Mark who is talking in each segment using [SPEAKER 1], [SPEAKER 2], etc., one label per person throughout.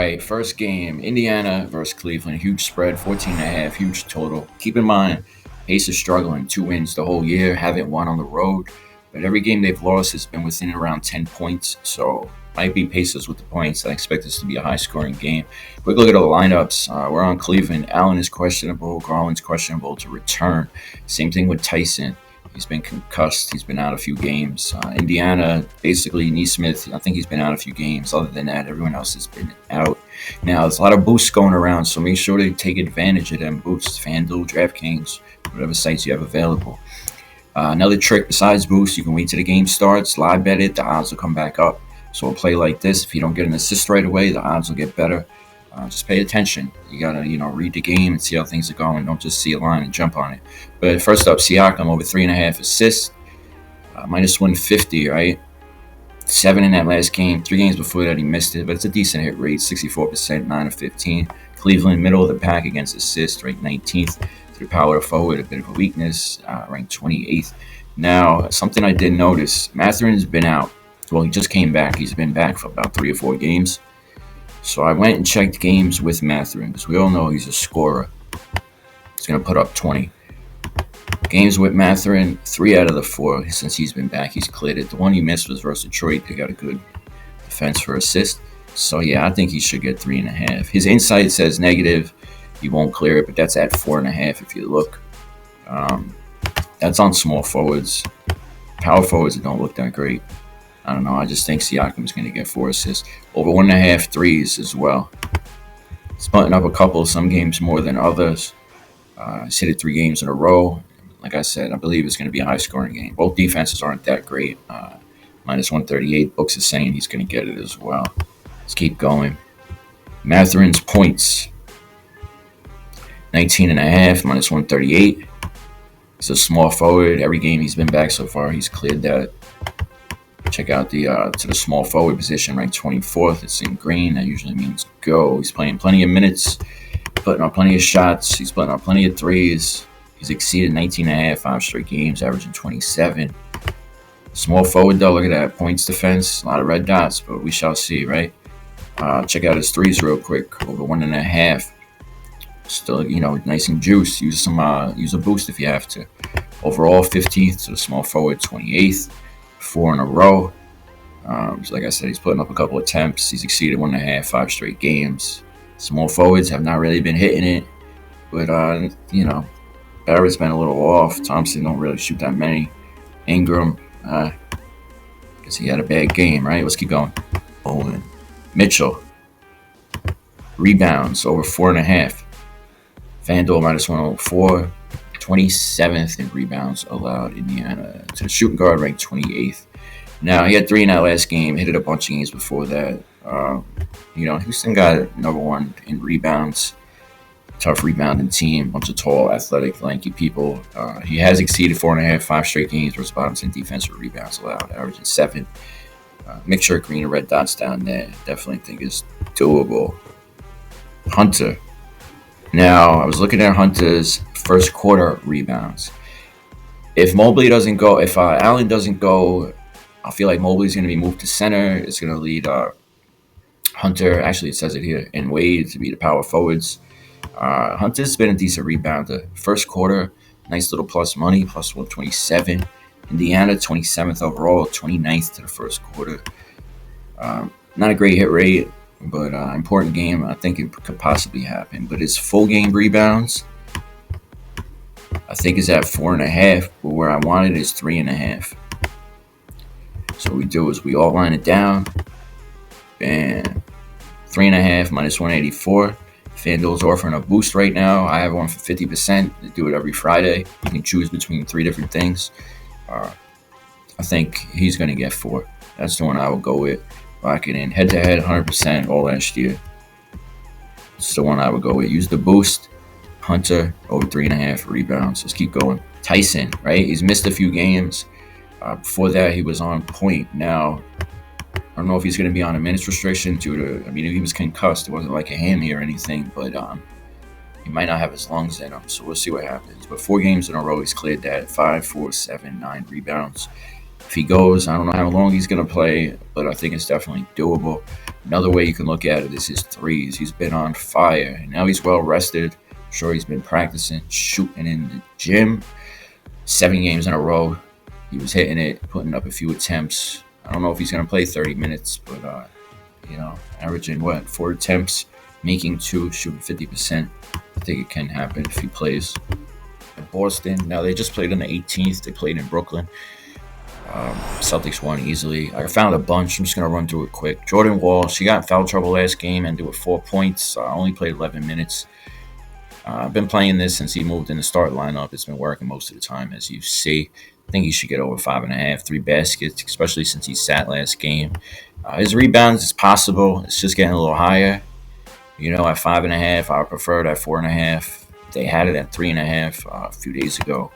[SPEAKER 1] right, first game, Indiana versus Cleveland. Huge spread, 14.5, huge total. Keep in mind, Pacers struggling. 2 wins the whole year, haven't won on the road. But every game they've lost has been within around 10 points. So might be Pacers with the points. I expect this to be a high-scoring game. Quick look at the lineups. We're on Cleveland. Allen is questionable. Garland's questionable to return. Same thing with Tyson. He's been concussed. He's been out a few games. Indiana, basically, Neesmith, I think he's been out a few games. Other than that, everyone else has been out. Now, there's a lot of boosts going around, so make sure to take advantage of them boosts. Fanduel, Draftkings, whatever sites you have available. Another trick besides boosts, you can wait till the game starts, live bet it, the odds will come back up. So a play like this, if you don't get an assist right away, the odds will get better. Just pay attention. You gotta, read the game and see how things are going. Don't just see a line and jump on it. But first up, Siakam over 3.5 assists, minus 150, right? 7 in that last game. 3 games before that he missed it, but it's a decent hit rate, 64%, 9 of 15. Cleveland, middle of the pack against assists, ranked 19th. Through power forward, a bit of a weakness, ranked 28th. Now, something I did notice, Mathurin's been out. Well, he just came back. He's been back for about 3 or 4 games. So I went and checked games with Mathurin because we all know he's a scorer. He's going to put up 20. Games with Mathurin, 3 out of the 4 since he's been back. He's cleared it. The one he missed was versus Detroit. They got a good defense for assist. So, yeah, I think he should get 3.5. His insight says negative. He won't clear it, but that's at 4.5 if you look. That's on small forwards. Power forwards that don't look that great. I don't know. I just think Siakam is going to get 4 assists. Over 1.5 threes as well. He's butting up a couple, some games more than others. He's hit it 3 games in a row. Like I said, I believe it's going to be a high-scoring game. Both defenses aren't that great. Minus 138. Books is saying he's going to get it as well. Let's keep going. Mathurin's points. 19.5, minus 138. He's a small forward. Every game he's been back so far, he's cleared that. Check out the to the small forward position, ranked 24th. It's in green. That usually means go. He's playing plenty of minutes, putting up plenty of shots. He's putting up plenty of threes. He's exceeded 19.5, 5 straight games, averaging 27. Small forward, though, look at that. Points defense, a lot of red dots, but we shall see, right? Check out his threes real quick, over 1.5. Still, nice and juice. Use a boost if you have to. Overall, 15th to the small forward, 28th. 4 in a row. So like I said, he's putting up a couple attempts. He's exceeded 1.5, 5 straight games. Small forwards have not really been hitting it. But, Barrett's been a little off. Thompson don't really shoot that many. Ingram, guess he had a bad game, right? Let's keep going. Owen. Mitchell. Rebounds, over 4.5. Fanduel, minus 104. 27th in rebounds allowed. Indiana to the shooting guard, ranked 28th. Now, he had 3 in that last game. Hit it a bunch of games before that. Houston got number 1 in rebounds. Tough rebounding team. Bunch of tall, athletic, lanky people. He has exceeded 4.5, 5 straight games versus bottom 10 defensive rebounds allowed, averaging 7. Make sure green and red dots down there. Definitely think it's doable. Hunter. Now, I was looking at Hunter's first quarter rebounds. If Mobley doesn't go, if Allen doesn't go, I feel like Mobley's going to be moved to center. It's going to lead Hunter, actually it says it here, and Wade to be the power forwards. Hunter's been a decent rebounder. First quarter, nice little plus money, plus 127. Indiana, 27th overall, 29th to the first quarter. Not a great hit rate, but important game. I think it could possibly happen. But his full game rebounds, I think, is at 4.5. But where I want it is 3.5. So what we do is we all line it down. Bam. 3.5 minus 184. FanDuel's offering a boost right now. I have one for 50%. They do it every Friday. You can choose between 3 different things. I think he's going to get 4. That's the one I will go with. Lock it in. Head-to-head, 100% all last year. It's the one I would go with. Use the boost. Hunter, over 3.5 rebounds. Let's keep going. Tyson, right? He's missed a few games. Before that, he was on point. Now, I don't know if he's going to be on a minutes restriction due to, he was concussed. It wasn't like a hammy or anything, but he might not have his lungs in him, so we'll see what happens. But 4 games in a row, he's cleared that. 5, 4, 7, 9 rebounds. If he goes, I don't know how long he's going to play, but I think it's definitely doable. Another way you can look at it is his threes. He's been on fire, and now he's well rested. I'm sure he's been practicing, shooting in the gym. 7 games in a row, he was hitting it, putting up a few attempts. I don't know if he's going to play 30 minutes, but, averaging 4 attempts, making 2, shooting 50%. I think it can happen if he plays. Boston, now they just played on the 18th. They played in Brooklyn. Celtics won easily. I found a bunch. I'm just going to run through it quick. Jordan Wall, she got in foul trouble last game and with 4 points. Only played 11 minutes. I've been playing this since he moved in the start lineup. It's been working most of the time, as you see. I think he should get over 5.5, 3 baskets, especially since he sat last game. His rebounds is possible. It's just getting a little higher. At 5.5, I prefer it at 4.5. They had it at 3.5 a few days ago.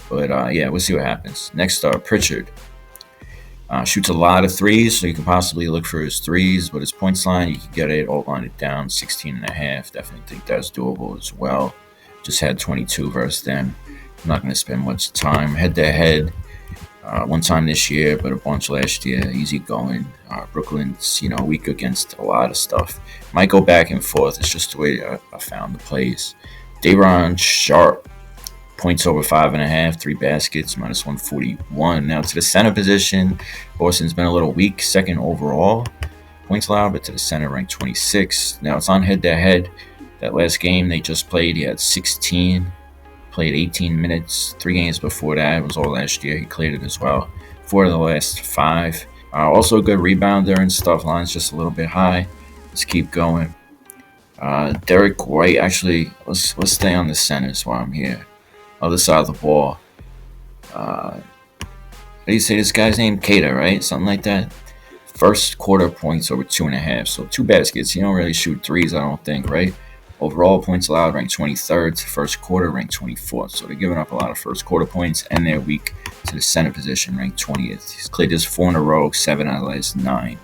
[SPEAKER 1] But, we'll see what happens. Next, Pritchard. Shoots a lot of threes, so you can possibly look for his threes. But his points line, you can get it, all line it down, 16.5. Definitely think that's doable as well. Just had 22 versus them. I'm not going to spend much time. Head-to-head, one time this year, but a bunch last year. Easy going. Brooklyn's, weak against a lot of stuff. Might go back and forth. It's just the way I found the plays. Day'Ron Sharp. Points over 5.5, 3 baskets, -141. Now to the center position, Boston's been a little weak, second overall. Points allowed, but to the center, ranked 26. Now it's on head-to-head. That last game they just played, he had 16, played 18 minutes. 3 games before that, it was all last year. He cleared it as well. 4 of the last 5. Also a good rebounder and stuff. Line's just a little bit high. Let's keep going. Derek White, actually, let's stay on the centers while I'm here. Other side of the ball. How do you say this guy's name? Cater, right? Something like that. First quarter points over 2.5. So 2 baskets. You don't really shoot threes, I don't think, right? Overall points allowed ranked 23rd. First quarter ranked 24th. So they're giving up a lot of first quarter points, and they're weak to the center position, ranked 20th. He's cleared this 4 in a row, 7 out of the last 9.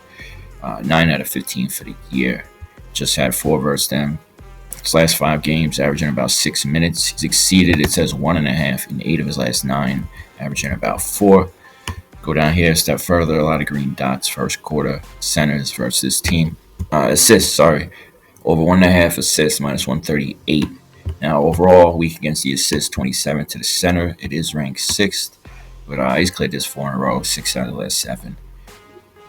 [SPEAKER 1] 9 out of 15 for the year. Just had 4 versus them. His last 5 games, averaging about 6 minutes. He's exceeded, it says 1.5 in 8 of his last 9, averaging about 4. Go down here a step further, a lot of green dots. First quarter centers versus this team. Assists, sorry. Over 1.5 assists, -138. Now, overall, weak against the assists, 27 to the center. It is ranked 6th, but he's cleared this 4 in a row, 6 out of the last 7.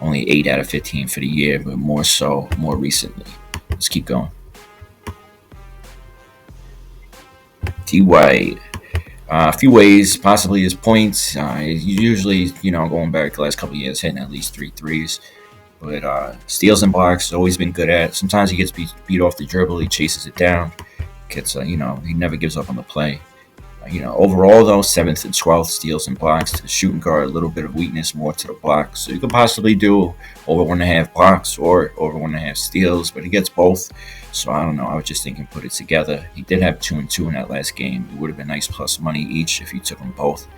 [SPEAKER 1] Only 8 out of 15 for the year, but more recently. Let's keep going. T. White. A few ways, possibly his points. He's usually, going back the last couple of years, hitting at least 3 threes. But steals and blocks, always been good at. Sometimes he gets beat off the dribble. He chases it down. He never gives up on the play. Overall, though, 7th and 12th steals and blocks to the shooting guard. A little bit of weakness, more to the blocks. So you could possibly do over 1.5 blocks or over 1.5 steals, but he gets both. So I don't know. I was just thinking put it together. He did have 2 and 2 in that last game. It would have been nice plus money each if you took them both.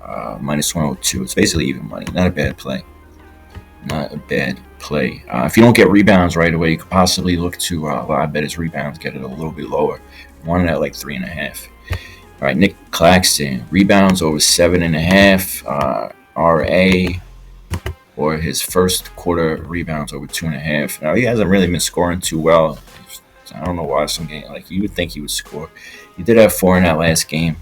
[SPEAKER 1] -102. It's basically even money. Not a bad play. If you don't get rebounds right away, you could possibly look to, I bet his rebounds get it a little bit lower. One at like 3.5. All right, Nick Claxton, rebounds over 7.5. RA, or his first quarter rebounds over 2.5. Now, he hasn't really been scoring too well. I don't know why some game, you would think he would score. He did have 4 in that last game.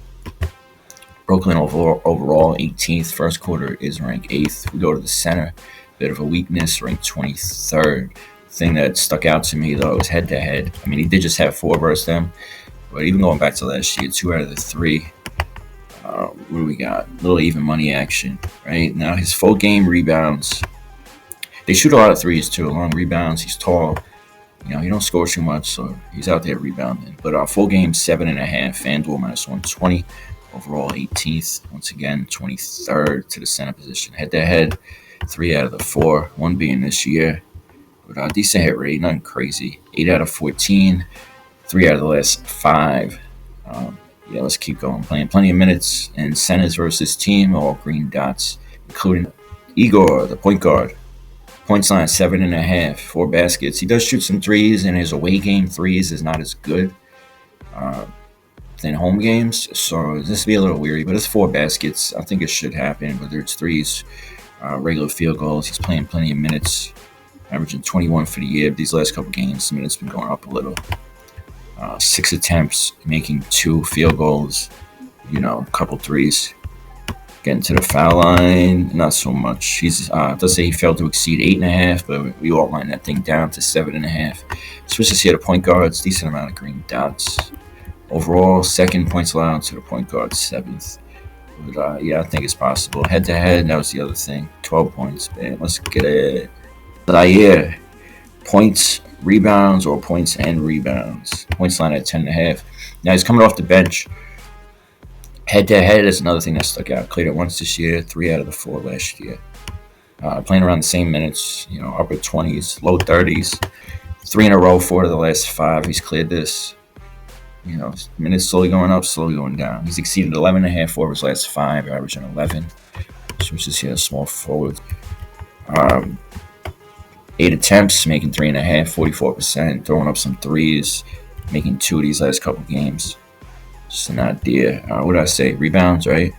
[SPEAKER 1] Brooklyn overall 18th. First quarter is ranked 8th. We go to the center. Bit of a weakness, ranked 23rd. Thing that stuck out to me, though, was head-to-head. I mean, he did just have 4 versus them. But even going back to last year, 2 out of the 3. What do we got? A little even money action, right? Now, his full game rebounds. They shoot a lot of threes, too. Long rebounds. He's tall. He don't score too much, so he's out there rebounding. But full game, 7.5. Fanduel, -120. Overall, 18th. Once again, 23rd to the center position. Head-to-head, 3 out of the 4. 1 being this year. But decent hit rate, nothing crazy. 8 out of 14. 3 out of the last 5. Let's keep going. Playing plenty of minutes. And centers versus team, all green dots, including Igor, the point guard. Points line, 7.5. 4 baskets. He does shoot some threes, and his away game threes is not as good. than home games. So this will be a little weary, but it's 4 baskets. I think it should happen, whether it's threes, regular field goals. He's playing plenty of minutes, averaging 21 for the year. These last couple games, the minutes been going up a little. 6 attempts, making 2 field goals, a couple threes. Getting to the foul line, not so much. He's does say he failed to exceed 8.5, but we outlined that thing down to 7.5. Switches here to point guards, decent amount of green dots. Overall, second points allowed to the point guard, 7th. But yeah, I think it's possible. Head to head, that was the other thing. 12 points, man. Let's get it. Zaire, points, rebounds, or points and rebounds. Points line at 10.5. Now he's coming off the bench. Head to head is another thing that stuck out. Cleared it once this year, 3 out of the 4 last year. Playing around the same minutes, upper 20s, low 30s. 3 in a row, 4 of the last 5. He's cleared this. Minutes slowly going up, slowly going down. He's exceeded 11.5 for his last 5, averaging 11. Switches here, small forward. 8 attempts, making 3.5, 44%. Throwing up some threes, making 2 of these last couple games. Just an idea. What did I say? Rebounds, right?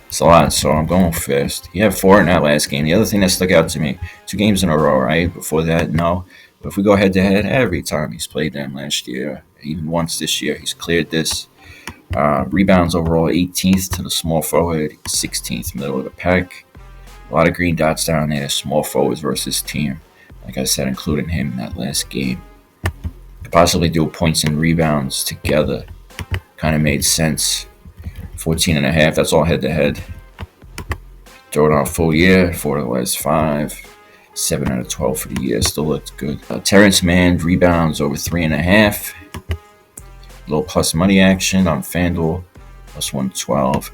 [SPEAKER 1] It's a lot, so I'm going fast. He had 4 in that last game. The other thing that stuck out to me, 2 games in a row, right? Before that, no. But if we go head to head, every time he's played them last year, even once this year, he's cleared this. Rebounds overall, 18th to the small forward, 16th middle of the pack. A lot of green dots down there, small forwards versus team. Like I said, including him in that last game. Could possibly do points and rebounds together. Kind of made sense. 14.5, that's all head to head. Throw it on full year, 4 of the last 5. 7 out of 12 for the year, still looked good. Terrence Mann, rebounds over 3.5. Little plus money action on Fanduel, plus 112.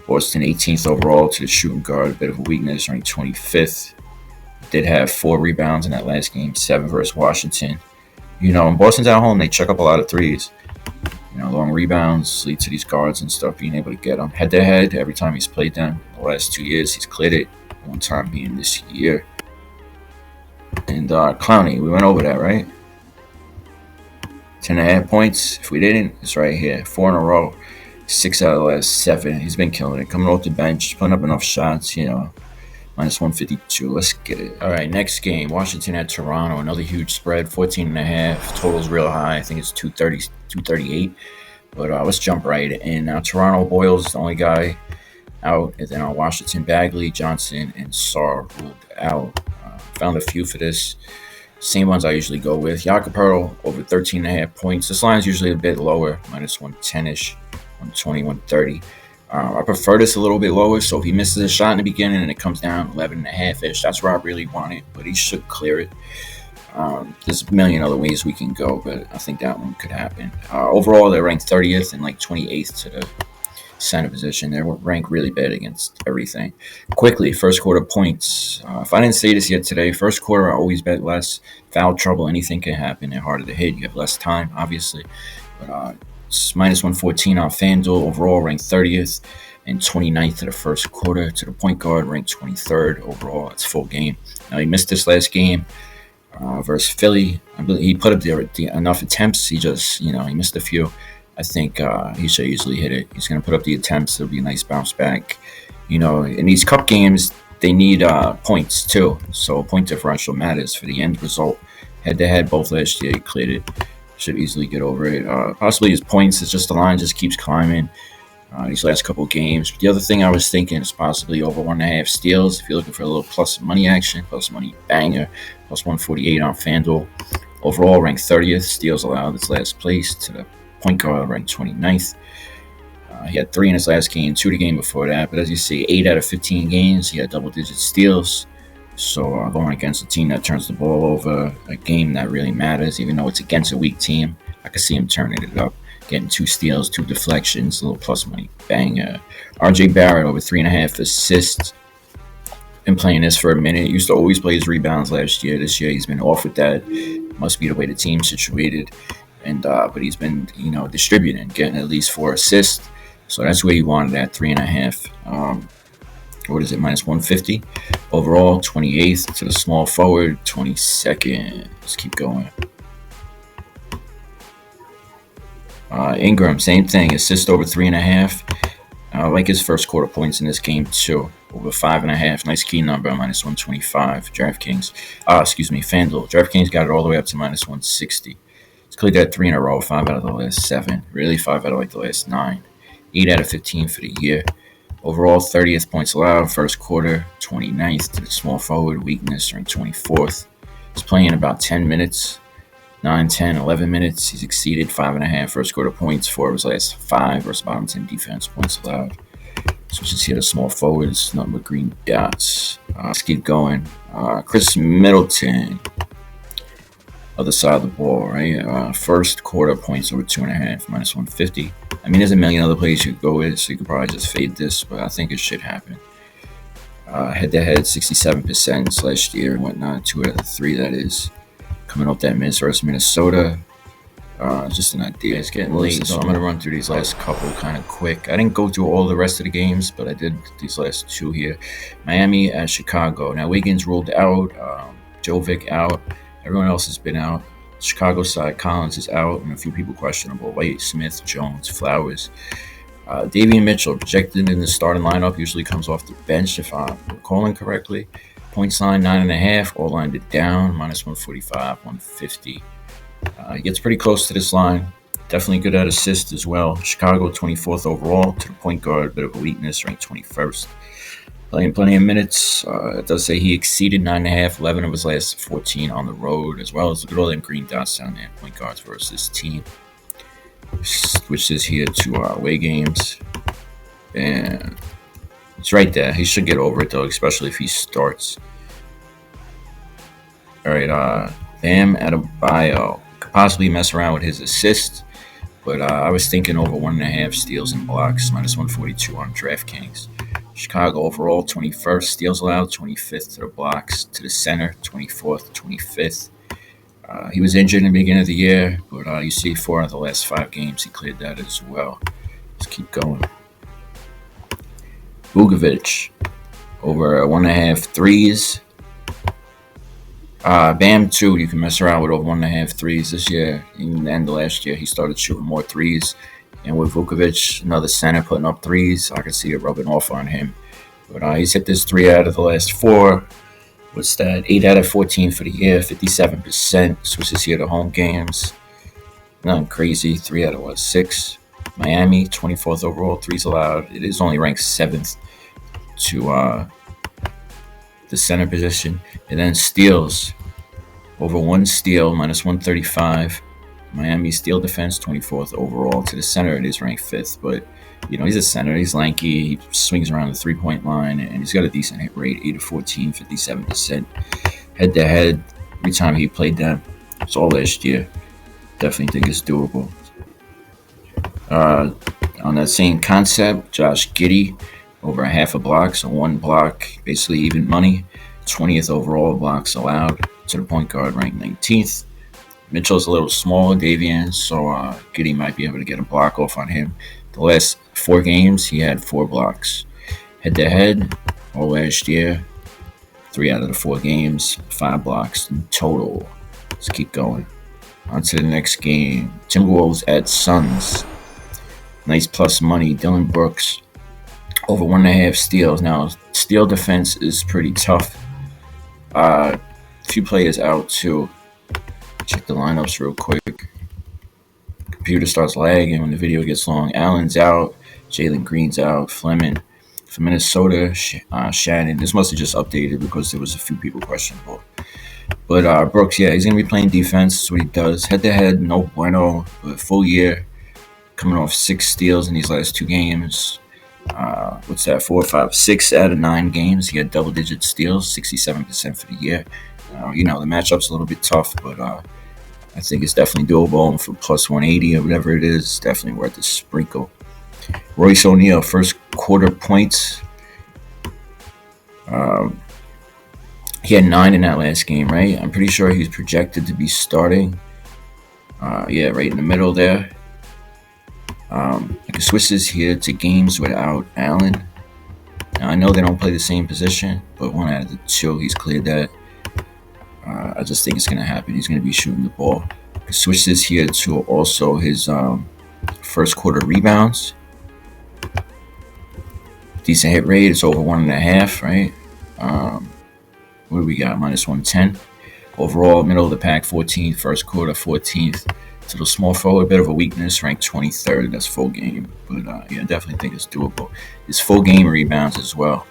[SPEAKER 1] Boston 18th overall to the shooting guard, a bit of a weakness, ranked 25th. Did have 4 rebounds in that last game, 7 versus Washington. When Boston's at home, they check up a lot of threes. Long rebounds lead to these guards and stuff being able to get them. Head to head, every time he's played them, the last 2 years, he's cleared it. One time being this year. And Clowney, we went over that, right? 10.5 points. If we didn't, it's right here. 4 in a row. 6 out of the last 7. He's been killing it. Coming off the bench, putting up enough shots, minus 152. Let's get it. All right, next game. Washington at Toronto. Another huge spread, 14.5. Total's real high. I think it's 230, 238. But let's jump right in. Now, Toronto, Boyle's the only guy out. And then Washington, Bagley, Johnson, and Sarr ruled out. Found a few for this. Same ones I usually go with. Jakob over 13.5 points. This line's usually a bit lower, minus 110-ish, 120, 130. I prefer this a little bit lower, so if he misses a shot in the beginning and it comes down 11.5-ish, that's where I really want it, but he should clear it. There's a million other ways we can go, but I think that one could happen. Overall, they're ranked 30th and like 28th to the center position. They're ranked really bad against everything. Quickly, first quarter points. If I didn't say this yet today, first quarter I always bet less. Foul trouble, anything can happen. They're harder to hit. You have less time, obviously. But it's minus 114 on FanDuel. Overall, ranked 30th and 29th to the first quarter. To the point guard, ranked 23rd overall. It's full game. Now, he missed this last game versus Philly. I believe he put up enough attempts. He just, he missed a few. I think he should easily hit it. He's going to put up the attempts. It'll be a nice bounce back. In these cup games, they need points too. So point differential matters for the end result. Head-to-head, both last year, he cleared it. Should easily get over it. Possibly his points. It's just the line just keeps climbing these last couple of games. But the other thing I was thinking is possibly over 1.5 steals. If you're looking for a little plus money action, plus money banger, plus 148 on FanDuel. Overall, ranked 30th. Steals allowed. It's last place to the point guard, ranked 29th. He had 3 in his last game, 2 the game before that. But as you see, 8 out of 15 games, he had double-digit steals. So going against a team that turns the ball over, a game that really matters, even though it's against a weak team, I could see him turning it up, getting 2 steals, 2 deflections, a little plus money banger. RJ Barrett over 3.5 assists. Been playing this for a minute. Used to always play his rebounds last year. This year he's been off with that. Must be the way the team's situated. And but he's been, distributing, getting at least 4 assists. So that's where he wanted at 3.5. What is it? Minus 150. Overall, 28th to the small forward, 22nd. Let's keep going. Ingram, same thing. Assist over 3.5. I like his first quarter points in this game too. Over 5.5. Nice key number, -125. Draftkings. Excuse me, Fanduel. Draftkings got it all the way up to -160. It's cleared that 3 in a row, 5 out of the last 7. Really, 5 out of like the last 9. 8 out of 15 for the year. Overall, 30th points allowed. First quarter, 29th to the small forward. Weakness ranked 24th. He's playing about 10 minutes. 9, 10, 11 minutes. He's exceeded 5.5 first quarter points, 4 of his last 5 versus bottom 10 defense points allowed. So just here the small forwards, nothing but green dots. Let's keep going. Chris Middleton, other side of the ball, right? First quarter points over 2.5, -150. I mean, there's a million other plays you could go with, so you could probably just fade this, but I think it should happen. Head-to-head, 67% last year and whatnot, 2 out of the 3, that is. Coming off that miss versus Minnesota. Just an idea. It's getting late, so I'm going to run through these last couple kind of quick. I didn't go through all the rest of the games, but I did these last 2 here. Miami at Chicago. Now, Wiggins ruled out. Jovic out. Everyone else has been out. Chicago side, Collins is out, and a few people questionable. White, Smith, Jones, Flowers. Davion Mitchell, projected in the starting lineup, usually comes off the bench, if I'm recalling correctly. Points line 9.5, all lined it down, -145, 150. He gets pretty close to this line. Definitely good at assist as well. Chicago 24th overall to the point guard, bit of a weakness, ranked 21st. Playing plenty of minutes. It does say he exceeded 9.5, 11 of his last 14 on the road, as well as look at all them green dots down there, point guards versus this team. Switches here to away games. And it's right there. He should get over it, though, especially if he starts. All right, Bam Adebayo. Could possibly mess around with his assist, but I was thinking over 1.5 steals and blocks, -142 on DraftKings. Chicago overall, 21st. Steals allowed, 25th to the blocks. To the center, 24th, 25th. He was injured in the beginning of the year, but you see 4 out of the last 5 games, he cleared that as well. Let's keep going. Vukovic, over 1.5 threes. Bam, too, you can mess around with over 1.5 threes this year. In the end of last year, he started shooting more threes. And with Vukovic, another center putting up threes, I can see it rubbing off on him. But he's hit this 3 out of the last 4. What's that? 8 out of 14 for the year, 57%. Switches here to home games. Nothing crazy. 3 out of 6. Miami, 24th overall, 3s allowed. It is only ranked 7th to the center position. And then steals. Over 1 steal, -135. Miami steal defense, 24th overall. To the center, it is ranked 5th. But, he's a center. He's lanky. He swings around the three-point line. And he's got a decent hit rate, 8 of 14, 57%. Head-to-head, every time he played them, it's all last year. Definitely think it's doable. On that same concept, Josh Giddey, over 0.5 block, so 1 block, basically even money. 20th overall blocks allowed. To the point guard, ranked 19th. Mitchell's a little smaller, Davion, so Giddey might be able to get a block off on him. The last 4 games, he had 4 blocks. Head-to-head, all last year, 3 out of the 4 games, 5 blocks in total. Let's keep going. On to the next game. Timberwolves at Suns. Nice plus money. Dylan Brooks, over 1.5 steals. Now, steal defense is pretty tough. A few players out, too. Check the lineups real quick. Computer starts lagging when the video gets long. Allen's out. Jalen Green's out. Fleming. For Minnesota, Shannon. This must have just updated because there was a few people questionable. But Brooks, yeah, he's going to be playing defense. That's what he does. Head-to-head, no bueno. But full year, coming off 6 steals in these last 2 games. 6 out of 9 games. He had double-digit steals, 67% for the year. The matchup's a little bit tough, but I think it's definitely doable. And for plus 180 or whatever it is, definitely worth a sprinkle. Royce O'Neal, first quarter points. He had 9 in that last game, right? I'm pretty sure he's projected to be starting. Right in the middle there. I can switch this here to games without Allen. Now, I know they don't play the same position, but 1 out of the 2, he's cleared that. I just think it's going to happen. He's going to be shooting the ball. I can switch this here to also his First quarter rebounds. Decent hit rate. It's over 1.5, right? What do we got? -110. Overall, middle of the pack, 14th. First quarter, 14th. So the small forward, bit of a weakness, ranked 23rd. That's full game. But yeah, I definitely think it's doable. It's full game rebounds as well.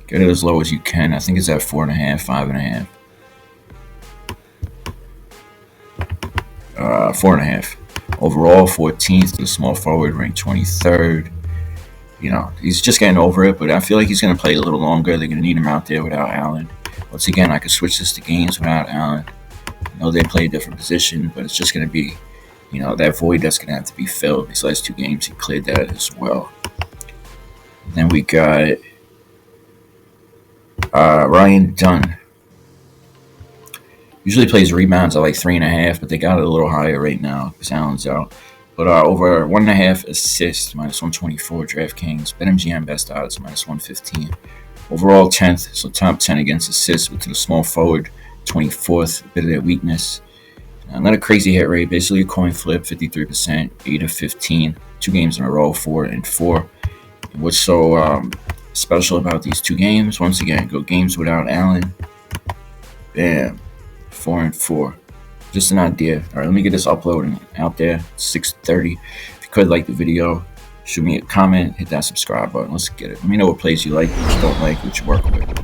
[SPEAKER 1] Get it as low as you can. I think it's at 4.5, 5.5. 4.5. Overall, 14th. The small forward, ranked 23rd. You know, he's just getting over it, but I feel like he's going to play a little longer. They're going to need him out there without Allen. Once again, I could switch this to games without Allen. I know they play a different position, but it's just going to be, you know, that void that's going to have to be filled. These last 2 games, he cleared that as well. Then we got Ryan Dunn. Usually plays rebounds at like 3.5, but they got it a little higher right now because Allen's out. But over 1.5 assists, -124. Draftkings, BetMGM best odds, -115. Overall 10th, so top 10 against assists, but to the small forward, 24th, a bit of that weakness. Not a crazy hit rate, basically a coin flip, 53%, 8 of 15, 2 games in a row, 4 and 4. And what's so special about these 2 games? Once again, go games without Allen. Bam, 4 and 4. Just an idea. All right, let me get this uploading out there. 6:30. If you could like the video, shoot me a comment, hit that subscribe button. Let's get it. Let me know what plays you like, what you don't like, what you work with.